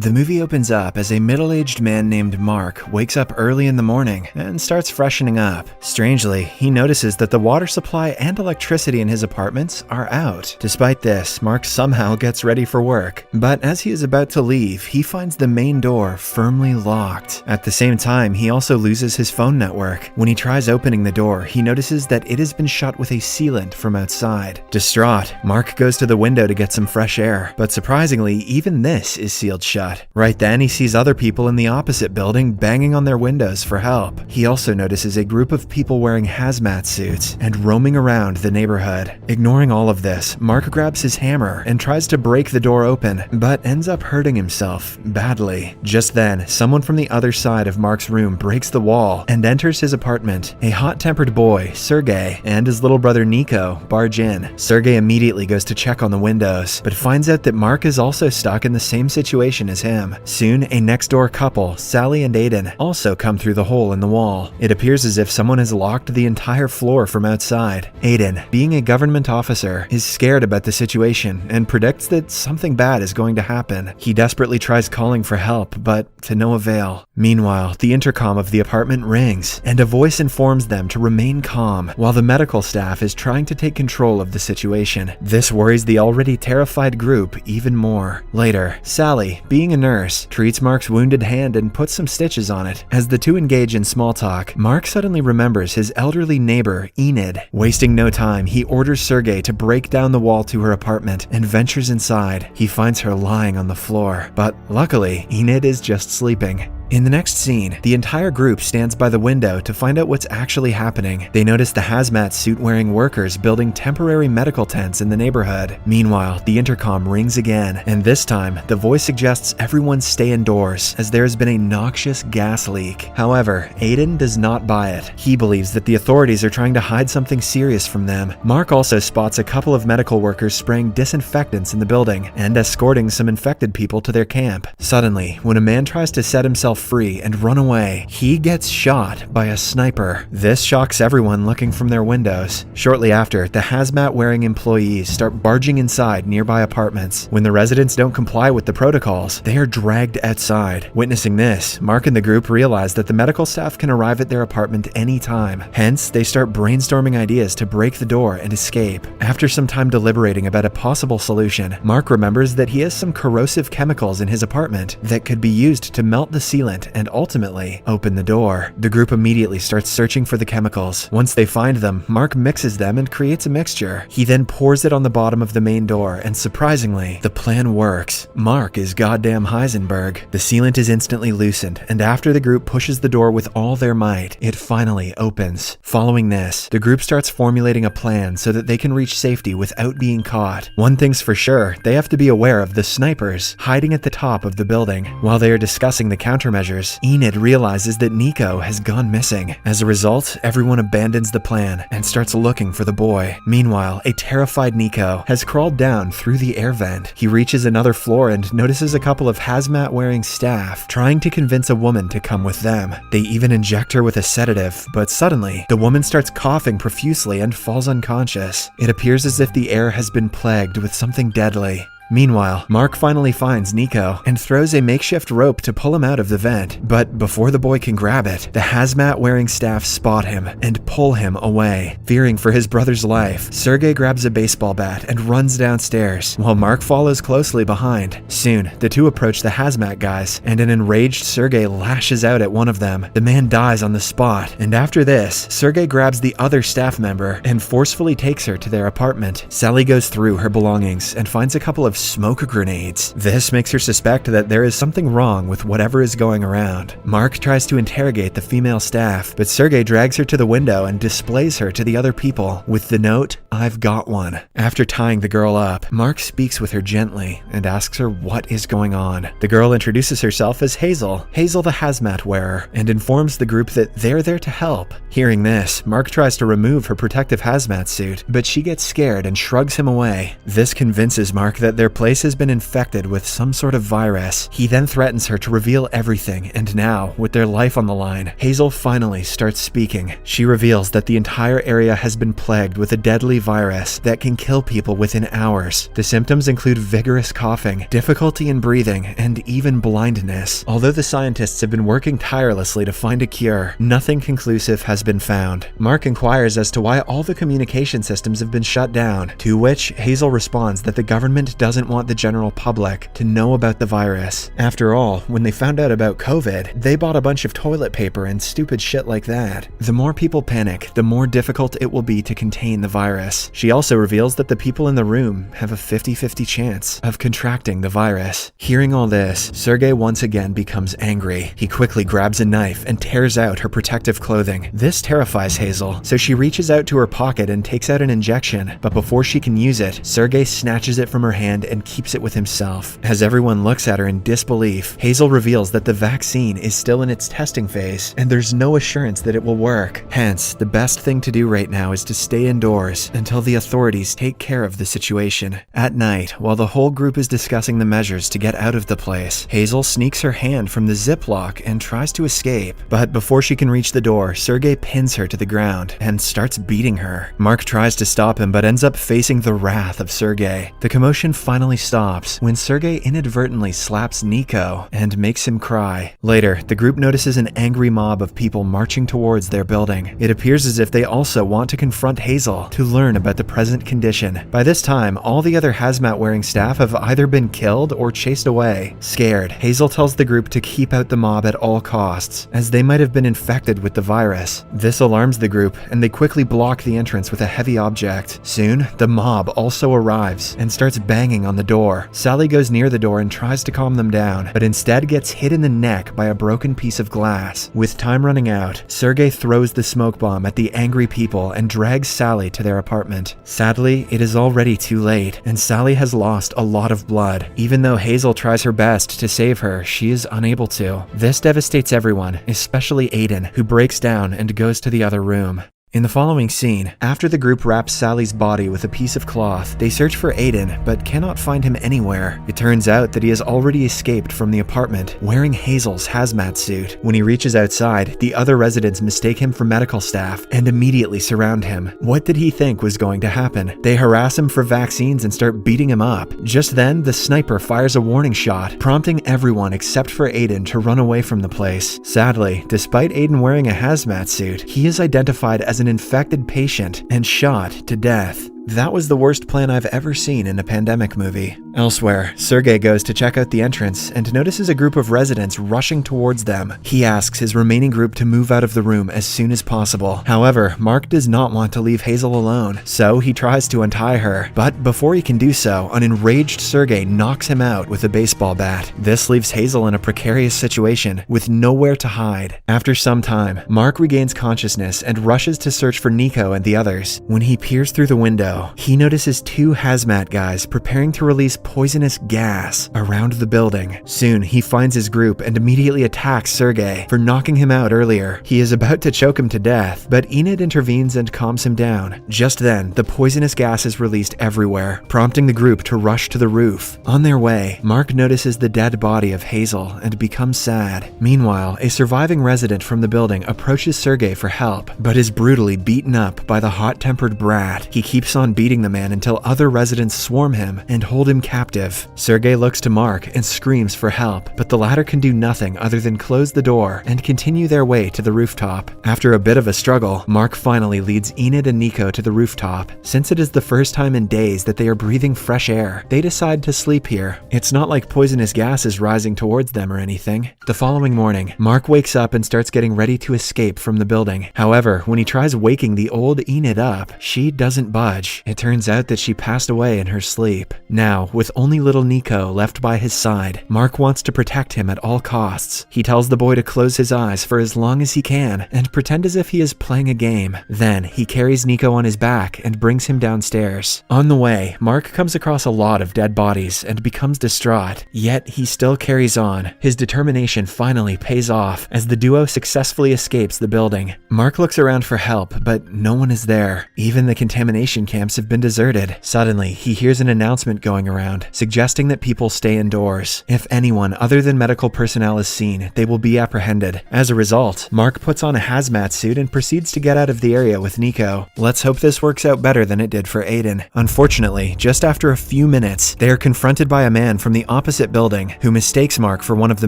The movie opens up as a middle-aged man named Mark wakes up early in the morning and starts freshening up. Strangely, he notices that the water supply and electricity in his apartments are out. Despite this, Mark somehow gets ready for work, but as he is about to leave, he finds the main door firmly locked. At the same time, he also loses his phone network. When he tries opening the door, he notices that it has been shut with a sealant from outside. Distraught, Mark goes to the window to get some fresh air, but surprisingly, even this is sealed shut. Right then, he sees other people in the opposite building banging on their windows for help. He also notices a group of people wearing hazmat suits and roaming around the neighborhood. Ignoring all of this, Mark grabs his hammer and tries to break the door open, but ends up hurting himself badly. Just then, someone from the other side of Mark's room breaks the wall and enters his apartment. A hot-tempered boy, Sergey, and his little brother Nico barge in. Sergey immediately goes to check on the windows, but finds out that Mark is also stuck in the same situation as him. Soon, a next-door couple, Sally and Aiden, also come through the hole in the wall. It appears as if someone has locked the entire floor from outside. Aiden, being a government officer, is scared about the situation and predicts that something bad is going to happen. He desperately tries calling for help, but to no avail. Meanwhile, the intercom of the apartment rings, and a voice informs them to remain calm while the medical staff is trying to take control of the situation. This worries the already terrified group even more. Later, Sally, being a nurse, treats Mark's wounded hand and puts some stitches on it. As the two engage in small talk, Mark suddenly remembers his elderly neighbor, Enid. Wasting no time, he orders Sergey to break down the wall to her apartment and ventures inside. He finds her lying on the floor, but luckily, Enid is just sleeping. In the next scene, the entire group stands by the window to find out what's actually happening. They notice the hazmat suit-wearing workers building temporary medical tents in the neighborhood. Meanwhile, the intercom rings again, and this time, the voice suggests everyone stay indoors, as there has been a noxious gas leak. However, Aiden does not buy it. He believes that the authorities are trying to hide something serious from them. Mark also spots a couple of medical workers spraying disinfectants in the building and escorting some infected people to their camp. Suddenly, when a man tries to set himself free and run away, he gets shot by a sniper. This shocks everyone looking from their windows. Shortly after, the hazmat-wearing employees start barging inside nearby apartments. When the residents don't comply with the protocols, they are dragged outside. Witnessing this, Mark and the group realize that the medical staff can arrive at their apartment anytime. Hence, they start brainstorming ideas to break the door and escape. After some time deliberating about a possible solution, Mark remembers that he has some corrosive chemicals in his apartment that could be used to melt the sealant and ultimately open the door. The group immediately starts searching for the chemicals. Once they find them, Mark mixes them and creates a mixture. He then pours it on the bottom of the main door, and surprisingly, the plan works. Mark is goddamn Heisenberg. The sealant is instantly loosened, and after the group pushes the door with all their might, it finally opens. Following this, the group starts formulating a plan so that they can reach safety without being caught. One thing's for sure, they have to be aware of the snipers hiding at the top of the building. While they are discussing the countermeasures, Enid realizes that Nico has gone missing. As a result, everyone abandons the plan and starts looking for the boy. Meanwhile, a terrified Nico has crawled down through the air vent. He reaches another floor and notices a couple of hazmat-wearing staff trying to convince a woman to come with them. They even inject her with a sedative, but suddenly, the woman starts coughing profusely and falls unconscious. It appears as if the air has been plagued with something deadly. Meanwhile, Mark finally finds Nico and throws a makeshift rope to pull him out of the vent. But before the boy can grab it, the hazmat-wearing staff spot him and pull him away. Fearing for his brother's life, Sergey grabs a baseball bat and runs downstairs, while Mark follows closely behind. Soon, the two approach the hazmat guys, and an enraged Sergey lashes out at one of them. The man dies on the spot, and after this, Sergey grabs the other staff member and forcefully takes her to their apartment. Sally goes through her belongings and finds a couple of smoke grenades. This makes her suspect that there is something wrong with whatever is going around. Mark tries to interrogate the female staff, but Sergey drags her to the window and displays her to the other people with the note, "I've got one." After tying the girl up, Mark speaks with her gently and asks her what is going on. The girl introduces herself as Hazel the hazmat wearer, and informs the group that they're there to help. Hearing this, Mark tries to remove her protective hazmat suit, but she gets scared and shrugs him away. This convinces Mark that their place has been infected with some sort of virus. He then threatens her to reveal everything, and now, with their life on the line, Hazel finally starts speaking. She reveals that the entire area has been plagued with a deadly virus that can kill people within hours. The symptoms include vigorous coughing, difficulty in breathing, and even blindness. Although the scientists have been working tirelessly to find a cure, nothing conclusive has been found. Mark inquires as to why all the communication systems have been shut down, to which Hazel responds that the government doesn't want the general public to know about the virus. After all, when they found out about COVID, they bought a bunch of toilet paper and stupid shit like that. The more people panic, the more difficult it will be to contain the virus. She also reveals that the people in the room have a 50-50 chance of contracting the virus. Hearing all this, Sergei once again becomes angry. He quickly grabs a knife and tears out her protective clothing. This terrifies Hazel, so she reaches out to her pocket and takes out an injection, but before she can use it, Sergei snatches it from her hand and keeps it with himself. As everyone looks at her in disbelief, Hazel reveals that the vaccine is still in its testing phase, and there's no assurance that it will work. Hence, the best thing to do right now is to stay indoors until the authorities take care of the situation. At night, while the whole group is discussing the measures to get out of the place, Hazel sneaks her hand from the ziplock and tries to escape. But before she can reach the door, Sergei pins her to the ground and starts beating her. Mark tries to stop him but ends up facing the wrath of Sergei. The commotion finally stops when Sergei inadvertently slaps Nico and makes him cry. Later, the group notices an angry mob of people marching towards their building. It appears as if they also want to confront Hazel to learn about the present condition. By this time, all the other hazmat-wearing staff have either been killed or chased away. Scared, Hazel tells the group to keep out the mob at all costs, as they might have been infected with the virus. This alarms the group, and they quickly block the entrance with a heavy object. Soon, the mob also arrives and starts banging on the door. Sally goes near the door and tries to calm them down, but instead gets hit in the neck by a broken piece of glass. With time running out, Sergei throws the smoke bomb at the angry people and drags Sally to their apartment. Sadly, it is already too late, and Sally has lost a lot of blood. Even though Hazel tries her best to save her, she is unable to. This devastates everyone, especially Aiden, who breaks down and goes to the other room. In the following scene, after the group wraps Sally's body with a piece of cloth, they search for Aiden, but cannot find him anywhere. It turns out that he has already escaped from the apartment, wearing Hazel's hazmat suit. When he reaches outside, the other residents mistake him for medical staff and immediately surround him. What did he think was going to happen? They harass him for vaccines and start beating him up. Just then, the sniper fires a warning shot, prompting everyone except for Aiden to run away from the place. Sadly, despite Aiden wearing a hazmat suit, he is identified as an infected patient and shot to death. That was the worst plan I've ever seen in a pandemic movie. Elsewhere, Sergei goes to check out the entrance and notices a group of residents rushing towards them. He asks his remaining group to move out of the room as soon as possible. However, Mark does not want to leave Hazel alone, so he tries to untie her. But before he can do so, an enraged Sergei knocks him out with a baseball bat. This leaves Hazel in a precarious situation with nowhere to hide. After some time, Mark regains consciousness and rushes to search for Nico and the others. When he peers through the window, he notices two hazmat guys preparing to release poisonous gas around the building. Soon, he finds his group and immediately attacks Sergei for knocking him out earlier. He is about to choke him to death, but Enid intervenes and calms him down. Just then, the poisonous gas is released everywhere, prompting the group to rush to the roof. On their way, Mark notices the dead body of Hazel and becomes sad. Meanwhile, a surviving resident from the building approaches Sergei for help, but is brutally beaten up by the hot-tempered brat. He keeps on beating the man until other residents swarm him and hold him captive. Sergei looks to Mark and screams for help, but the latter can do nothing other than close the door and continue their way to the rooftop. After a bit of a struggle, Mark finally leads Enid and Nico to the rooftop. Since it is the first time in days that they are breathing fresh air, they decide to sleep here. It's not like poisonous gas is rising towards them or anything. The following morning, Mark wakes up and starts getting ready to escape from the building. However, when he tries waking the old Enid up, she doesn't budge. It turns out that she passed away in her sleep. Now, with only little Nico left by his side, Mark wants to protect him at all costs. He tells the boy to close his eyes for as long as he can and pretend as if he is playing a game. Then, he carries Nico on his back and brings him downstairs. On the way, Mark comes across a lot of dead bodies and becomes distraught, yet he still carries on. His determination finally pays off as the duo successfully escapes the building. Mark looks around for help, but no one is there. Even the contamination camps have been deserted. Suddenly, he hears an announcement going around around, suggesting that people stay indoors. If anyone other than medical personnel is seen, they will be apprehended. As a result, Mark puts on a hazmat suit and proceeds to get out of the area with Nico. Let's hope this works out better than it did for Aiden. Unfortunately, just after a few minutes, they are confronted by a man from the opposite building who mistakes Mark for one of the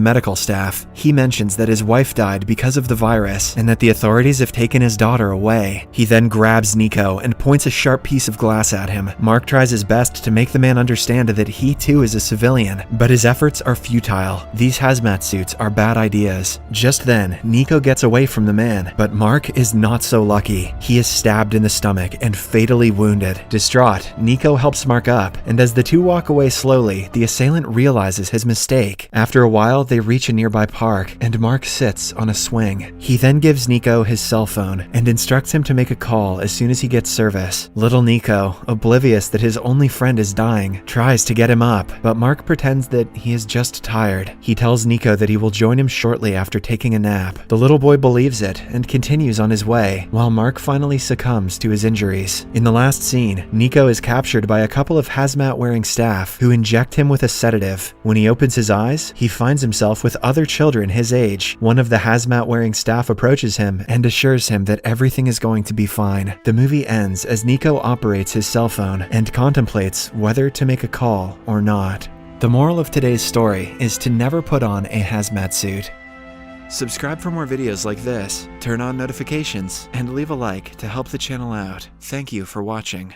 medical staff. He mentions that his wife died because of the virus and that the authorities have taken his daughter away. He then grabs Nico and points a sharp piece of glass at him. Mark tries his best to make the man understand that he too is a civilian, but his efforts are futile. These hazmat suits are bad ideas. Just then, Nico gets away from the man, but Mark is not so lucky. He is stabbed in the stomach and fatally wounded. Distraught, Nico helps Mark up, and as the two walk away slowly, the assailant realizes his mistake. After a while, they reach a nearby park, and Mark sits on a swing. He then gives Nico his cell phone and instructs him to make a call as soon as he gets service. Little Nico, oblivious that his only friend is dying, tries to get him up, but Mark pretends that he is just tired. He tells Nico that he will join him shortly after taking a nap. The little boy believes it and continues on his way, while Mark finally succumbs to his injuries. In the last scene, Nico is captured by a couple of hazmat-wearing staff who inject him with a sedative. When he opens his eyes, he finds himself with other children his age. One of the hazmat-wearing staff approaches him and assures him that everything is going to be fine. The movie ends as Nico operates his cell phone and contemplates whether to make a call or not. The moral of today's story is to never put on a hazmat suit. Subscribe for more videos like this, turn on notifications, and leave a like to help the channel out. Thank you for watching.